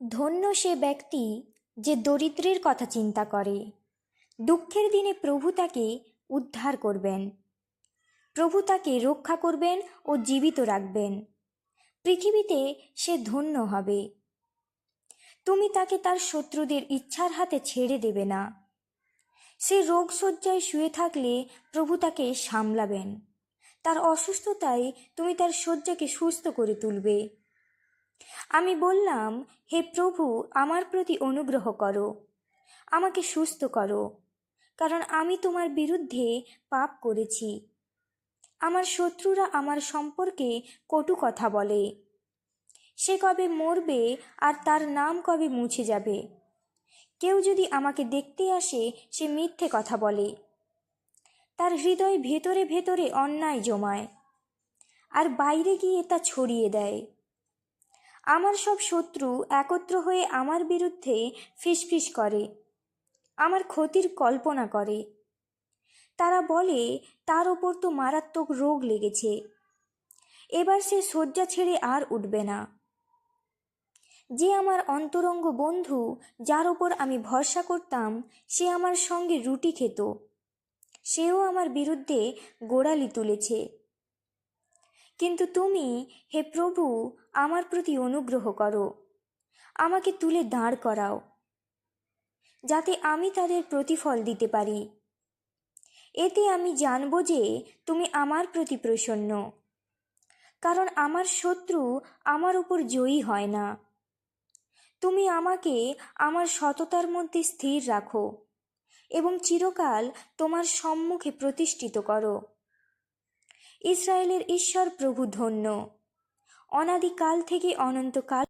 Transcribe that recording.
ধন্য সে ব্যক্তি যে দরিদ্রের কথা চিন্তা করে। দুঃখের দিনে প্রভু তাকে উদ্ধার করবেন। প্রভু তাকে রক্ষা করবেন ও জীবিত রাখবেন। পৃথিবীতে সে ধন্য হবে। তুমি তাকে তার শত্রুদের ইচ্ছার হাতে ছেড়ে দেবে না। সে রোগশয্যায় শুয়ে থাকলে প্রভু তাকে সামলাবেন। তার অসুস্থতায় তুমি তার শয্যাকে সুস্থ করে তুলবে। আমি বললাম, হে প্রভু, আমার প্রতি অনুগ্রহ করো, আমাকে সুস্থ করো, কারণ আমি তোমার বিরুদ্ধে পাপ করেছি। আমার শত্রুরা আমার সম্পর্কে কটু কথা বলে। সে কবে মরবে আর তার নাম কবে মুছে যাবে? কেউ যদি আমাকে দেখতে আসে, সে মিথ্যে কথা বলে। তার হৃদয় ভেতরে ভেতরে অন্যায় জমায়, আর বাইরে গিয়ে তা ছড়িয়ে দেয়। আমার সব শত্রু একত্র হয়ে আমার বিরুদ্ধে ফিসফিস করে, আমার ক্ষতির কল্পনা করে। তারা বলে, তার ওপর তো মারাত্মক রোগ লেগেছে, এবার সে শয্যা ছেড়ে আর উঠবে না। যে আমার অন্তরঙ্গ বন্ধু, যার ওপর আমি ভরসা করতাম, সে আমার সঙ্গে রুটি খেত, সেও আমার বিরুদ্ধে গোড়ালি তুলেছে। কিন্তু তুমি, হে প্রভু, আমার প্রতি অনুগ্রহ করো, আমাকে তুলে দাঁড় করাও, যাতে আমি তাদের প্রতিফল দিতে পারি। এতে আমি জানব যে তুমি আমার প্রতি প্রসন্ন, কারণ আমার শত্রু আমার উপর জয়ী হয় না। তুমি আমাকে আমার সততার মধ্যে স্থির রাখো এবং চিরকাল তোমার সম্মুখে প্রতিষ্ঠিত করো। ইসরায়েলের ঈশ্বর প্রভু ধন্য, অনাদিকাল থেকে অনন্তকাল